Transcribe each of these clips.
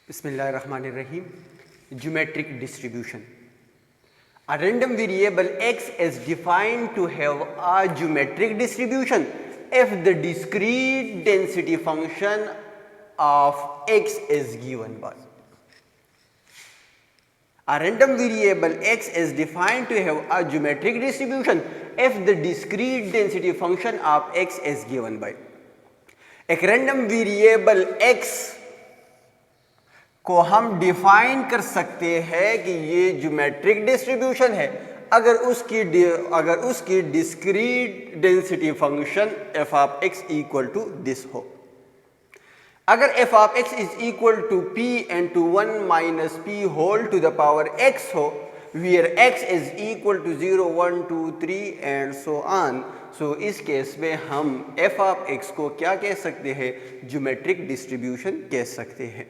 Bismillahirrahmanirrahim. Geometric distribution. A random variable x is defined to have a geometric distribution if the discrete density function of x is given by. A random variable x is defined to have a geometric distribution if the discrete density function of x is given by. एक random variable x को हम define कर सकते हैं कि ये geometric distribution है अगर उसकी discrete density function f of x equal to this हो। अगर f of x is equal to p into 1 minus p whole to the power x हो, where x is equal to 0 1 2 3 and so on, so इस case में हम f of x को क्या कह सकते हैं? ज्योमेट्रिक डिस्ट्रीब्यूशन कह सकते हैं।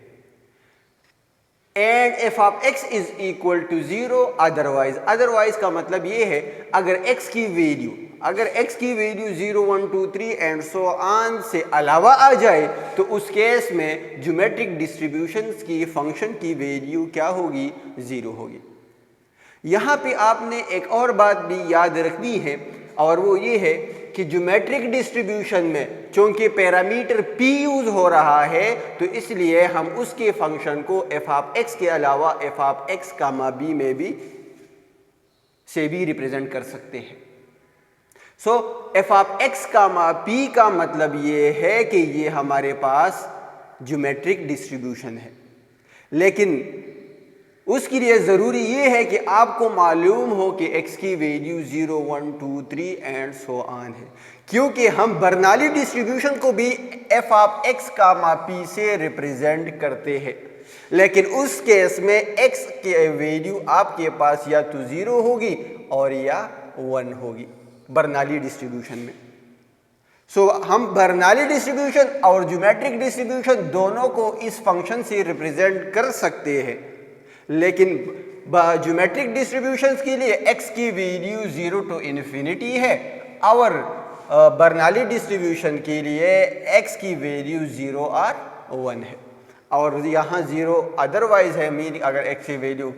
And f of x is equal to 0 otherwise का मतलब ये है अगर x की वैल्यू 0 1 2 3 एंड सो ऑन से अलावा आ जाए तो उस केस में ज्योमेट्रिक डिस्ट्रीब्यूशंस की फंक्शन की वैल्यू क्या होगी? 0 होगी। यहाँ पे आपने एक और बात भी याद रखनी है और वो ये है कि ज्योमेट्रिक डिस्ट्रीब्यूशन में चूंकि पैरामीटर p यूज हो रहा है तो इसलिए हम उसके फंक्शन को f ऑफ x के अलावा f of x comma b में भी रिप्रेजेंट कर सकते हैं। So f of x comma p का मतलब ये है कि ये हमारे पास ज्योमेट्रिक डिस्ट्रीब्यूशन है, लेकिन उसके लिए ज़रूरी ये है कि आपको मालूम हो कि x की वैल्यू 0 1 2 3 एंड सो ऑन है, क्योंकि हम बर्नौली डिस्ट्रीब्यूशन को भी f of x comma p से रिप्रेजेंट करते हैं, लेकिन उस केस में x की वैल्यू आपके पास या तो 0 होगी और या 1 होगी बर्नौली डिस्ट्रीब्यूशन में। सो हम बर्नौली डिस्ट्रीब्यूशन और ज्योमेट्रिक डिस्ट्रीब्यूशन दोनों को इस फंक्शन से रिप्रेजेंट कर सकते हैं, लेकिन ज्योमेट्रिक डिस्ट्रीब्यूशंस के लिए x की वैल्यू 0 टू इन्फिनिटी है और बर्नौली डिस्ट्रीब्यूशन के लिए x की वैल्यू 0 और 1 है और यहाँ 0 अदरवाइज है, मीन अगर x की वैल्यू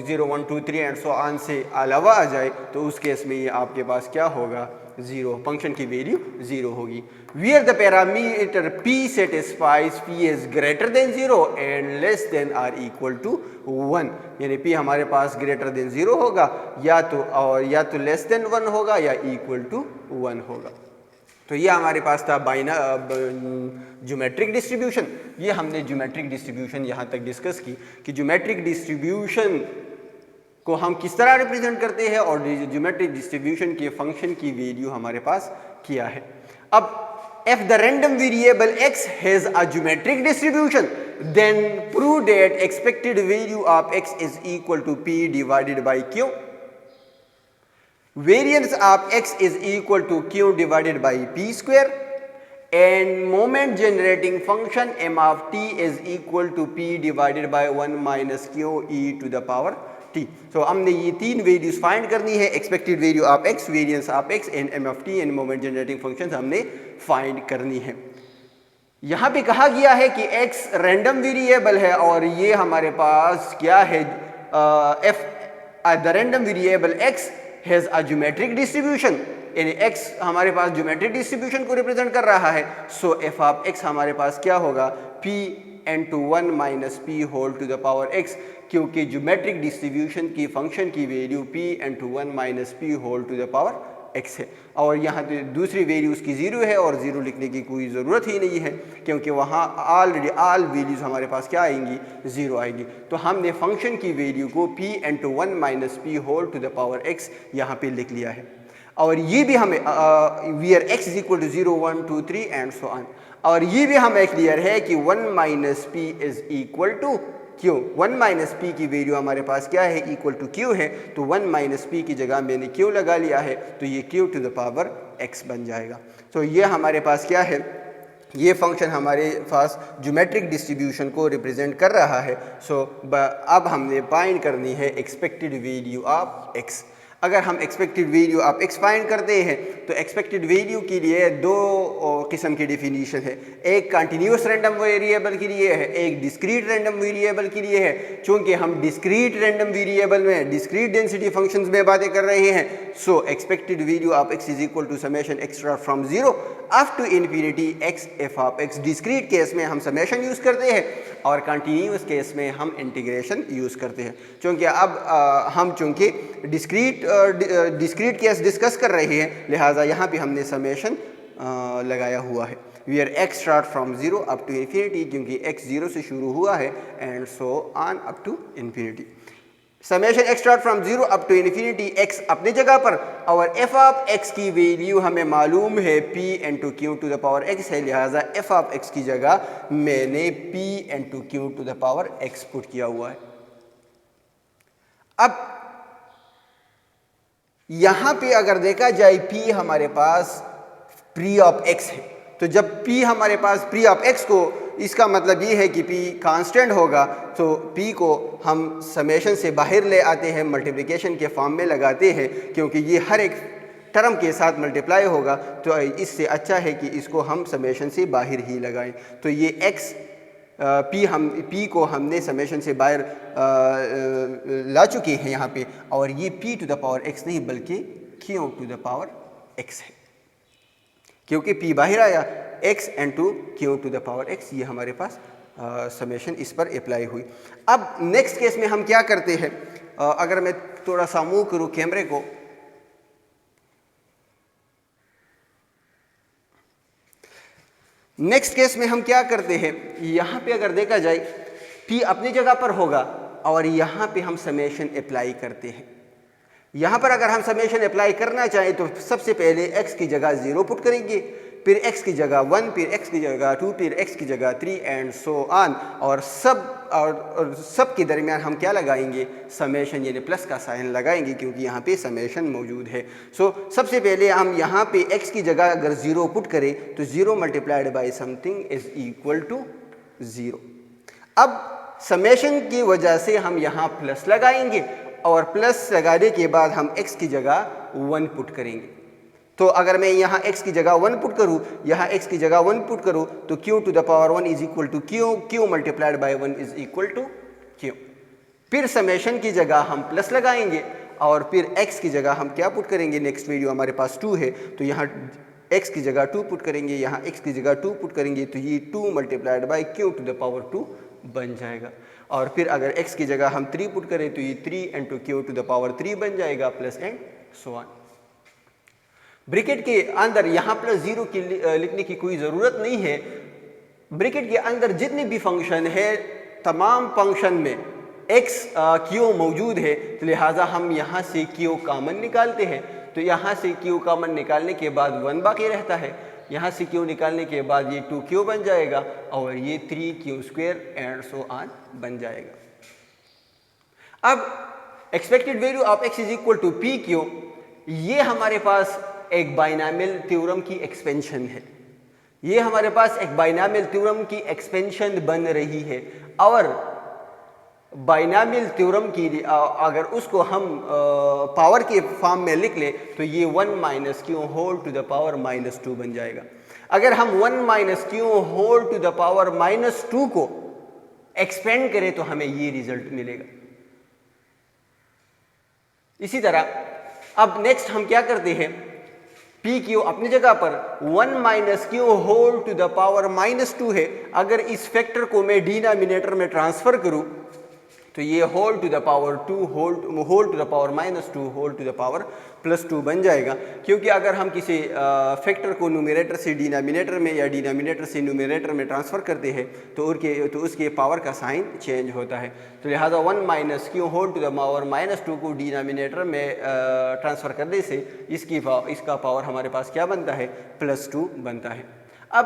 0 1 2 3 एंड सो ऑन से अलावा आ जाए तो उस केस में ये आपके पास क्या होगा? 0, फंक्शन की वैल्यू 0 होगी। Where the parameter p satisfies p is greater than 0 and less than or equal to 1, यानी p हमारे पास greater than 0 होगा या तो less than 1 होगा या equal to 1 होगा। तो ये हमारे पास था ज्योमेट्रिक डिस्ट्रीब्यूशन। ये हमने ज्योमेट्रिक डिस्ट्रीब्यूशन यहाँ तक डिस्कस की कि ज्योमेट्रिक डिस्ट्रीब्यूशन को हम किस तरह रिप्रेजेंट करते हैं और ज्योमेट्रिक डिस्ट्रीब्यूशन के फंक्शन की वैल्यू हमारे पास किया है। अब if the random variable x has a geometric distribution, then prove that expected value of x is equal to p divided by q. Variance of x is equal to q divided by p square and moment generating function m of t is equal to p divided by 1 minus q e to the power t. So हमने ये तीन values find करनी है, expected value of x, variance of x and m of t end moment generating functions हमने find करनी है। यहाँ पे कहा गया है कि x रैंडम वेरिएबल है और ये हमारे पास क्या है? The random variable x has a geometric distribution, यानी x हमारे पास ज्योमेट्रिक डिस्ट्रीब्यूशन को रिप्रेजेंट कर रहा है। सो f ऑफ x हमारे पास क्या होगा? p into 1 minus p whole to the power x, क्योंकि ज्योमेट्रिक डिस्ट्रीब्यूशन की फंक्शन की value p into 1 minus p whole to the power x है और यहाँ पे दूसरी वैल्यू उसकी 0 है और 0 लिखने की कोई ज़रूरत ही नहीं है क्योंकि वहाँ ऑलरेडी ऑल वैल्यूज़ हमारे पास क्या आएंगी? 0 आएगी। तो हमने फंक्शन की वैल्यू को p into 1 minus p whole to the power x यहाँ पे लिख लिया है और ये भी हमें where x is equal to 0 1 2 3 and so on, और ये भी हमें क्लियर है कि 1 minus p is equal to q। 1 minus p की वैल्यू हमारे पास क्या है? इक्वल टू q है, तो 1 minus p की जगह मैंने q लगा लिया है तो ये q to the power x बन जाएगा। तो ये हमारे पास क्या है? ये फंक्शन हमारे पास ज्योमेट्रिक डिस्ट्रीब्यूशन को रिप्रेजेंट कर रहा है। सो अब हमने फाइंड करनी है एक्सपेक्टेड वैल्यू ऑफ x। अगर हम एक्सपेक्टेड वैल्यू आप x फाइंड करते हैं तो एक्सपेक्टेड वैल्यू के लिए दो किस्म की डेफिनेशन है, एक कंटिन्यूस रैंडम वेरिएबल के लिए है, एक डिस्क्रीट रैंडम वेरिएबल के लिए है। चूंकि हम डिस्क्रीट रैंडम वेरिएबल में डिस्क्रीट डेंसिटी फंक्शंस में बातें कर रहे हैं, so expected value of x is equal to summation x start from 0 up to infinity x f of x। Discrete case में हम समेशन यूज़ करते हैं और कंटिन्यूस केस में हम इंटीग्रेशन यूज़ करते हैं। चूँकि अब हम चूँकि डिस्क्रीट केस डिस्कस कर रहे हैं, लिहाजा यहाँ पे हमने समेशन लगाया हुआ है। We are X start from 0 up to infinity, क्योंकि x 0 से शुरू हुआ है and so on up to infinity. Summation x start from 0 up to infinity, x अपनी जगह पर और f ऑफ x की वैल्यू हमें मालूम है p into Q to the power x है, लिहाजा f ऑफ x की जगह मैंने p into Q to the power x put किया हुआ है। अब यहां पे अगर देखा जाए p हमारे पास प्री ऑफ x है, तो जब p हमारे पास प्री ऑफ x को, इसका मतलब ये है कि p कांस्टेंट होगा, तो p को हम समेशन से बाहर ले आते हैं, मल्टीप्लिकेशन के फॉर्म में लगाते हैं, क्योंकि ये हर एक टर्म के साथ मल्टीप्लाई होगा, तो इससे अच्छा है कि इसको हम समेशन से बाहर ही लगाएं। तो ये x p को हमने समेशन से बाहर ला चुके हैं यहाँ पे, और ये p to the power x नहीं बल्कि q to the power x है, क्योंकि p बाहर आया, x into Q to the power x, ये हमारे पास समेशन इस पर अप्लाई हुई। अब नेक्स्ट केस में हम क्या करते हैं, अगर मैं थोड़ा सा मूव करूँ कैमरे को, नेक्स्ट केस में हम क्या करते हैं, यहाँ पे अगर देखा जाए p अपनी जगह पर होगा और यहाँ पे हम समेशन अप्लाई करते हैं। यहाँ पर अगर हम समेशन अप्लाई करना चाहें तो सबसे पहले x की जगह 0 पुट करेंगे, फिर x की जगह 1, फिर x की जगह 2, फिर x की जगह 3 एंड सो ऑन, और सब के दरमियान हम क्या लगाएंगे, समेशन, यानी प्लस का साइन लगाएंगे, क्योंकि यहाँ पे समेशन मौजूद है। सो सबसे पहले हम यहाँ पे x की जगह अगर 0 पुट करें तो 0 multiplied by something is equal to 0। अब समेशन की वजह से हम यहाँ प्लस लगाएंगे और प्लस लगाने के बाद हम x की जगह 1 पुट करेंगे। तो अगर मैं यहाँ x की जगह 1 पुट करूँ, यहाँ x की जगह 1 पुट करूँ, तो q to the power 1 is equal to q multiplied by 1 is equal to q। फिर समेशन की जगह हम प्लस लगाएंगे और फिर x की जगह हम क्या पुट करेंगे, नेक्स्ट वैल्यू हमारे पास 2 है, तो यहाँ x की जगह 2 पुट करेंगे, यहाँ x की जगह 2 पुट करेंगे, तो ये 2 multiplied by q to the power 2 बन जाएगा। और फिर अगर x की जगह हम 3 पुट करें तो ये 3 into Q to the power 3 बन जाएगा, plus and so on. Bracket के अंदर यहाँ प्लस 0 की लिखने की कोई ज़रूरत नहीं है। ब्रैकेट के अंदर जितने भी फंक्शन है, तमाम फंक्शन में x q मौजूद है, तो लिहाजा हम यहाँ से q कॉमन निकालते हैं। तो यहाँ से q कॉमन निकालने के बाद 1 बाकी रहता है, यहाँ से q निकालने के बाद ये 2q बन जाएगा और ये 3q square and so on बन जाएगा। अब expected value of x is equal to P Q, ये हमारे पास एक बाइनॉमियल थ्योरम की एक्सपेंशन है, ये हमारे पास एक बाइनॉमियल थ्योरम की एक्सपेंशन बन रही है। और बाइनॉमियल थ्योरम की अगर उसको हम पावर के फॉर्म में लिख ले तो ये 1 minus Q whole to the power minus 2 बन जाएगा। अगर हम 1 minus Q whole to the power minus 2 को एक्सपेंड करें तो हमें ये रिजल्ट मिलेगा। इसी तरह अब नेक्स्ट हम क्या करते हैं, पी क्यू अपनी जगह पर 1 minus Q whole to the power minus 2 है। अगर इस फैक्टर को मैं डिनोमिनेटर में ट्रांसफर करूं तो ये whole to the power 2 whole to the power minus 2 whole to the power plus 2 बन जाएगा। क्योंकि अगर हम किसी फैक्टर को न्यूमरेटर से डिनोमिनेटर में या डिनोमिनेटर से न्यूमरेटर में ट्रांसफ़र करते हैं तो उसके पावर का साइन चेंज होता है। तो लिहाजा 1 minus Q whole to the power minus 2 को डिनोमिनेटर में ट्रांसफ़र करने से इसका पावर हमारे पास क्या बनता है, प्लस 2 बनता है। अब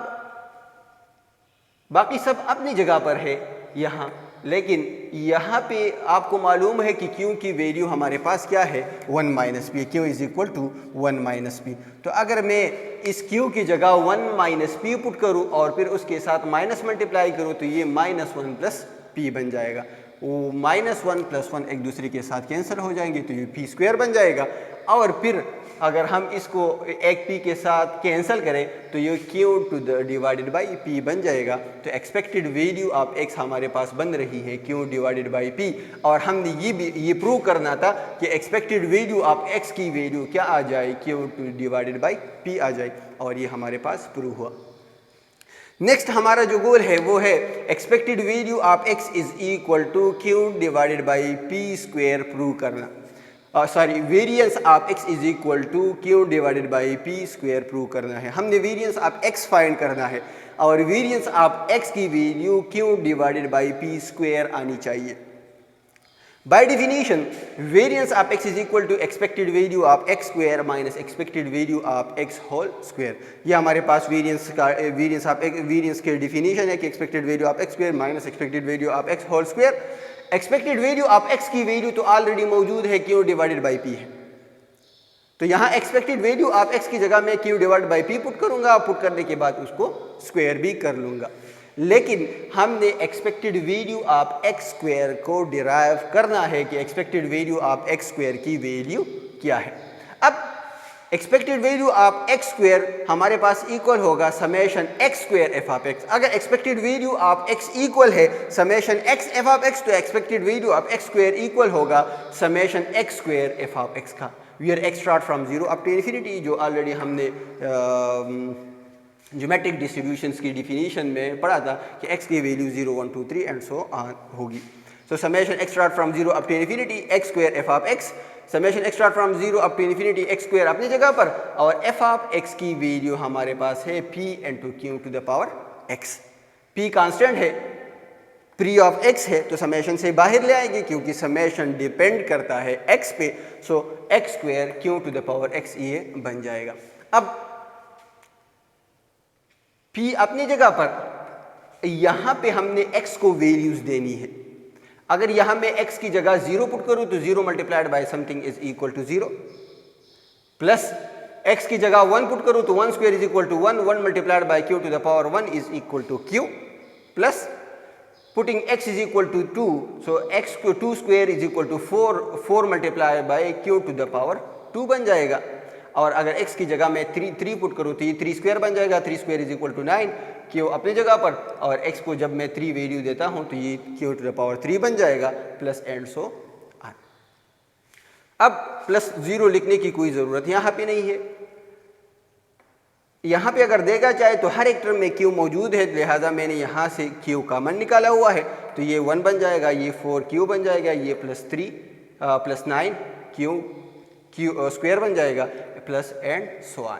बाकी सब अपनी जगह पर है यहाँ, लेकिन यहाँ पे आपको मालूम है कि क्यू की वैल्यू हमारे पास क्या है, 1 minus P, Q is equal to 1 minus P. तो अगर मैं इस क्यू की जगह 1 माइनस पी पुट करूँ और फिर उसके साथ माइनस मल्टीप्लाई करूँ तो ये -1 प्लस पी बन जाएगा। वो -1 + 1 एक दूसरे के साथ कैंसिल हो जाएंगे, तो ये p स्क्वायर बन जाएगा। और फिर अगर हम इसको एक p के साथ कैंसिल करें तो ये q/p बन जाएगा। तो एक्सपेक्टेड वैल्यू ऑफ x हमारे पास बन रही है q/p। और हमने ये प्रूव करना था कि एक्सपेक्टेड वैल्यू ऑफ x की वैल्यू क्या आ जाए, q/p आ जाए, और ये हमारे पास प्रूव हुआ। नेक्स्ट हमारा जो गोल है वो है expected value of x is equal to q/p square prove करना। Variance of x is equal to q/p square prove करना है। हमने वेरिएंस ऑफ x फाइंड करना है और वेरिएंस ऑफ x की वैल्यू q/p स्क्वायर आनी चाहिए। By definition variance of x is equal to expected value of x square minus expected value of x whole square. ये हमारे पास वेरिएंस के डेफिनेशन है कि expected value of x square minus expected value of x whole square. Expected value of x की value तो already मौजूद है q/p है, तो यहाँ एक्सपेक्टेड वैल्यू ऑफ x की जगह मैं q/p पुट करूंगा, पुट करने के बाद उसको स्क्वायर भी कर लूंगा। लेकिन हमने expected value of x square को डिराइव करना है कि expected value of x square की वैल्यू क्या है। अब expected value of x square हमारे पास इक्वल होगा summation x square f of x। अगर expected value of x equal है summation x f of x, तो expected value of x square equal होगा summation x square f of x का, where x start from 0 up to infinity, जो already हमने geometric distributions की definition में पढ़ा था कि x की वैल्यू 0 1 2 3 एंड सो ऑन होगी। So summation x start from 0 up to infinity x square f of x, summation x start from 0 up to infinity x square अपनी जगह पर, और f ऑफ x की वैल्यू हमारे पास है p into q to the power x। p constant है, free of x है, तो समेशन से बाहर ले आएंगे क्योंकि समेशन डिपेंड करता है x पे। So x square q to the power x ये बन जाएगा। अब p अपनी जगह पर, यहाँ पे हमने x को वैल्यूज देनी है। अगर यहाँ मैं x की जगह 0 पुट करूँ तो 0 multiplied by something is equal to 0, plus x की जगह 1 पुट करूँ तो 1 square is equal to 1, 1 multiplied by q to the power 1 is equal to q, plus putting x is equal to 2, so x को 2 square is equal to 4, 4 multiplied by q to the power 2 बन जाएगा। और अगर x की जगह मैं 3 put करूँ तो ये 3 स्क्वायर बन जाएगा, 3 square is equal to 9, q अपनी जगह पर, और x को जब मैं 3 वैल्यू देता हूँ तो ये q टू द पावर 3 बन जाएगा, प्लस एंड सो ऑन। अब प्लस 0 लिखने की कोई ज़रूरत यहाँ पे नहीं है। यहाँ पे अगर देखा जाए तो हर एक टर्म में q मौजूद है, लिहाजा मैंने यहाँ से q कॉमन निकाला हुआ है, तो ये 1 बन जाएगा, ये 4q बन जाएगा, ये प्लस 9 q स्क्वायर बन जाएगा, प्लस एंड सो ऑन।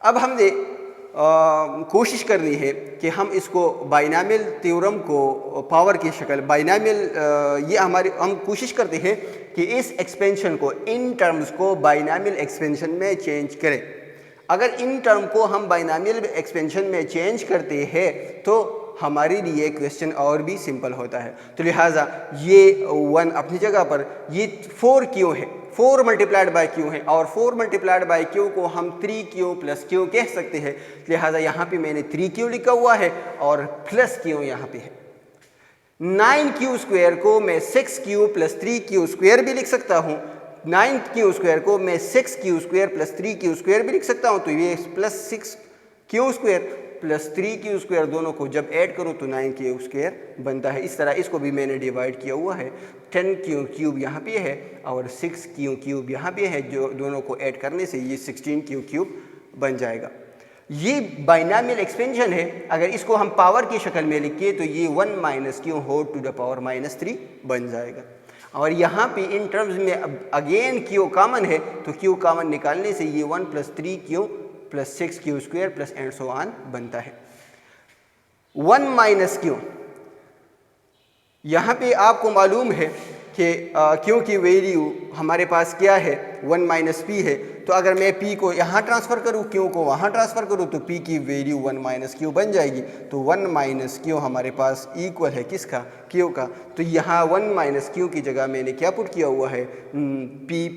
अब हमने कोशिश करनी है कि हम इसको बाइनॉमियल थ्योरम को पावर की शक्ल, बाइनॉमियल ये हम कोशिश करते हैं कि इस एक्सपेंशन को, इन टर्म्स को बाइनॉमियल एक्सपेंशन में चेंज करें। अगर इन टर्म को हम बाइनॉमियल एक्सपेंशन में चेंज करते हैं तो हमारे लिए क्वेश्चन और भी सिंपल होता है। तो लिहाजा ये 1 अपनी जगह पर, ये 4 क्यों है, 4 मल्टीप्लाइड बाय q है, और 4 मल्टीप्लाइड बाय q को हम 3q प्लस q कह सकते हैं। लिहाजा यहाँ पे मैंने 3q लिखा हुआ है और प्लस q यहाँ पे है। 9q स्क्वायर को मैं 6q प्लस 3q स्क्वायर भी लिख सकता हूँ, 9q स्क्वायर को मैं 6q square plus 3q square भी लिख सकता हूँ, तो ये plus 6q square plus 3q square दोनों को जब ऐड करूँ तो 9q स्क्वायर बनता है। इस तरह इसको भी मैंने डिवाइड किया हुआ है, 10q क्यूब यहाँ पे है और 6q क्यूब यहाँ पे है, जो दोनों को ऐड करने से ये 16q क्यूब बन जाएगा। ये बाइनॉमियल एक्सपेंशन है। अगर इसको हम पावर की शक्ल में लिखिए तो ये 1 minus q whole to the power -3 बन जाएगा। और यहाँ पे इन टर्म्स में अगेन q कॉमन है, तो q कॉमन निकालने से ये 1 plus 3q plus 6q square plus and so on बनता है। 1 माइनस q, यहाँ पे आपको मालूम है कि q की वैल्यू हमारे पास क्या है, 1 माइनस p है, तो अगर मैं p को यहाँ ट्रांसफ़र करूँ, q को वहाँ ट्रांसफ़र करूँ, तो p की वैल्यू 1 माइनस q बन जाएगी। तो 1 माइनस q हमारे पास इक्वल है किसका, q का। तो यहाँ 1 माइनस q की जगह मैंने क्या पुट किया हुआ है, p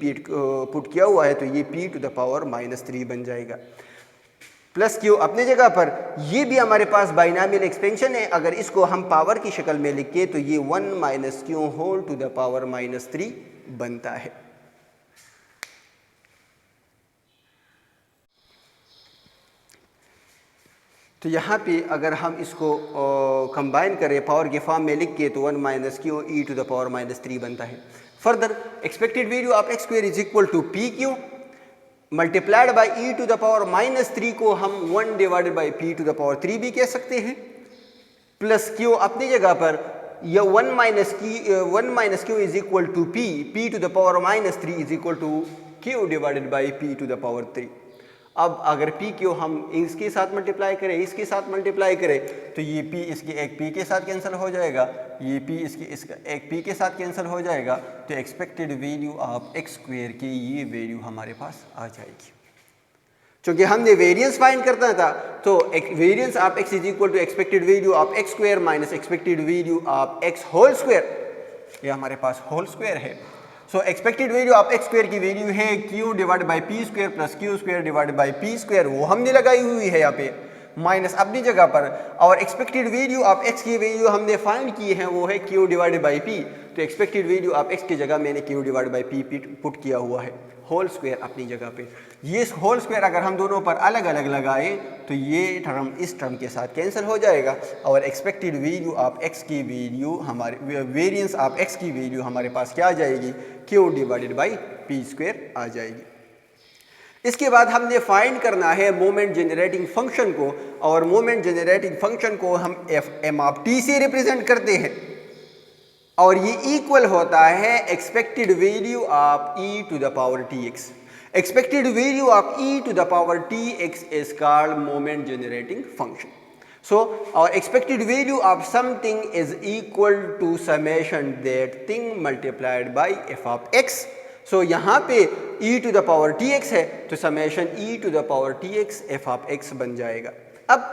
पुट किया हुआ है, तो ये p टू द पावर -3 बन जाएगा। प्लस क्यू अपनी जगह पर। ये भी हमारे पास बाइनॉमियल एक्सपेंशन है। अगर इसको हम पावर की शक्ल में लिखे तो ये 1 minus Q whole to the power -3 बनता है। तो यहाँ पे अगर हम इसको कंबाइन करें पावर के फॉर्म में लिख के तो 1 minus Q E to the power -3 बनता है। Further expected value of x square is equal to P Q multiplied by E to the power -3 को हम 1 divided by P to the power 3 भी कह सकते हैं, प्लस क्यू अपनी जगह पर या 1 minus Q is equal to P to the power -3 is equal to Q divided by P to the power 3। अब अगर पी क्यू हम इसके साथ मल्टीप्लाई करें, इसके साथ मल्टीप्लाई करें तो ये पी इसके एक पी के साथ कैंसिल हो जाएगा, ये पी इसका एक पी के साथ कैंसिल हो जाएगा। तो expected value of x square की ये वैल्यू हमारे पास आ जाएगी। क्योंकि हमने वेरिएंस फाइंड करना था तो variance of x is equal to expected value of x square minus expected value of x whole square. ये हमारे पास होल स्क्वायर है। So expected value of x square की वैल्यू है q divide by p square plus q square divide by p square, वो हमने लगाई हुई है यहाँ पे माइनस अपनी जगह पर। और एक्सपेक्टेड वैल्यू ऑफ एक्स की वैल्यू हमने फाइंड की है वो है क्यू डिवाइड बाई पी। तो एक्सपेक्टेड वैल्यू ऑफ एक्स की जगह मैंने Q divide by P put किया हुआ है, होल स्क्वायर अपनी जगह पे। ये होल स्क्वायर अगर हम दोनों पर अलग अलग लगाएं तो ये टर्म इस टर्म के साथ कैंसिल हो जाएगा और एक्सपेक्टेड वैल्यू ऑफ एक्स की वैल्यू हमारे वेरिएंस ऑफ एक्स की वैल्यू हमारे पास क्या आ जाएगी, q divided by p square आ जाएगी। इसके बाद हमने फाइंड करना है मोमेंट जनरेटिंग फंक्शन को, और मोमेंट जनरेटिंग फंक्शन को हम एम ऑफ टी से रिप्रेजेंट करते हैं और ये इक्वल होता है expected value of e to the power t x. Expected value of e to the power tx is called moment generating function. So our expected value of something is equal to summation that thing multiplied by f of x. So यहाँ पे e to the power tx है तो summation e to the power tx f of x बन जाएगा। अब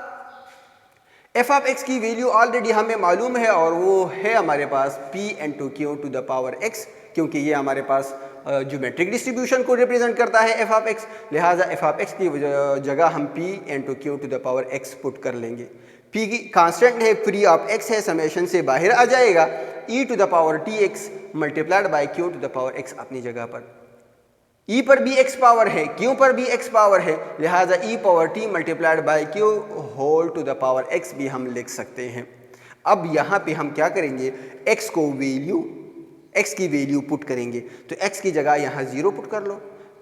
f of x की value already हमें मालूम है और वो है हमारे पास p into q to the power x, क्योंकि ये हमारे पास ज्योमेट्रिक डिस्ट्रीब्यूशन को रिप्रेजेंट करता है एफ ऑफ एक्स। लिहाजा एफ ऑफ एक्स की जगह हम p into Q to the power x put कर लेंगे। p की कांस्टेंट है, फ्री ऑफ x है, समेशन से बाहर आ जाएगा। e to the power tx multiplied by q to the power x अपनी जगह पर। e पर भी x पावर है, q पर भी x पावर है, लिहाजा e power t multiplied by q whole to the power x भी हम लिख सकते हैं। अब यहाँ पे हम क्या करेंगे, x को वैल्यू x की वैल्यू पुट करेंगे तो x की जगह यहाँ 0 पुट कर लो,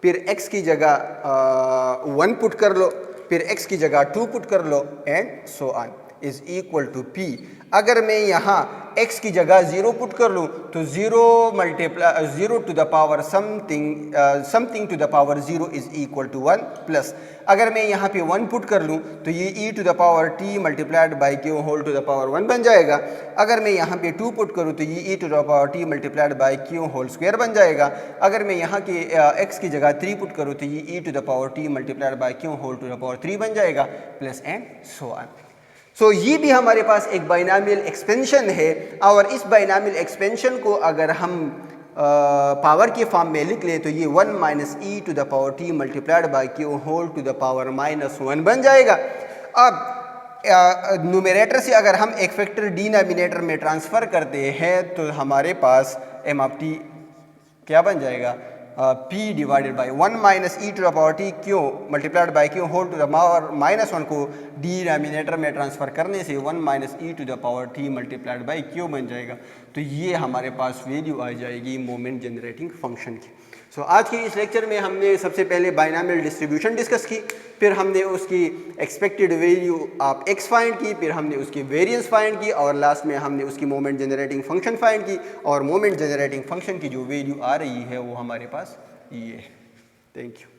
फिर x की जगह 1 पुट कर लो, फिर x की जगह 2 पुट कर लो and so on is equal to p। अगर मैं यहाँ x की जगह 0 पुट कर लूँ तो 0 to the power something to the power 0 is equal to 1 plus अगर मैं यहाँ पे 1 पुट कर लूँ तो ये e to the power t multiplied by q whole to the power 1 बन जाएगा। अगर मैं यहाँ पे 2 पुट करूँ तो ये e to the power t multiplied by q whole square बन जाएगा। अगर मैं यहाँ के x की जगह 3 पुट करूँ तो ये e to the power t multiplied by q whole to the power 3 बन जाएगा, plus and so on. So ये भी हमारे पास एक बाइनॉमियल एक्सपेंशन है और इस बाइनॉमियल एक्सपेंशन को अगर हम पावर के फॉर्म में लिख ले तो ये 1 minus e to the power t multiplied by q whole to the power -1 बन जाएगा। अब न्यूमरेटर से अगर हम एक फैक्टर डिनोमिनेटर में ट्रांसफ़र करते हैं तो हमारे पास एम ऑफ टी क्या बन जाएगा, p divided by 1 minus e to the power t q multiplied by q whole to the power -1 को डिनोमिनेटर में ट्रांसफ़र करने से 1 minus e to the power t multiplied by q बन जाएगा। तो ये हमारे पास वैल्यू आ जाएगी मोमेंट जनरेटिंग फंक्शन की। सो आज के इस लेक्चर में हमने सबसे पहले बाइनॉमियल डिस्ट्रीब्यूशन डिस्कस की, फिर हमने उसकी expected value of x find की, फिर हमने उसकी वेरिएंस फाइंड की और लास्ट में हमने उसकी मोमेंट जनरेटिंग फंक्शन फाइंड की। और मोमेंट जनरेटिंग फंक्शन की जो वैल्यू आ रही है वो हमारे पास ये है। Thank you.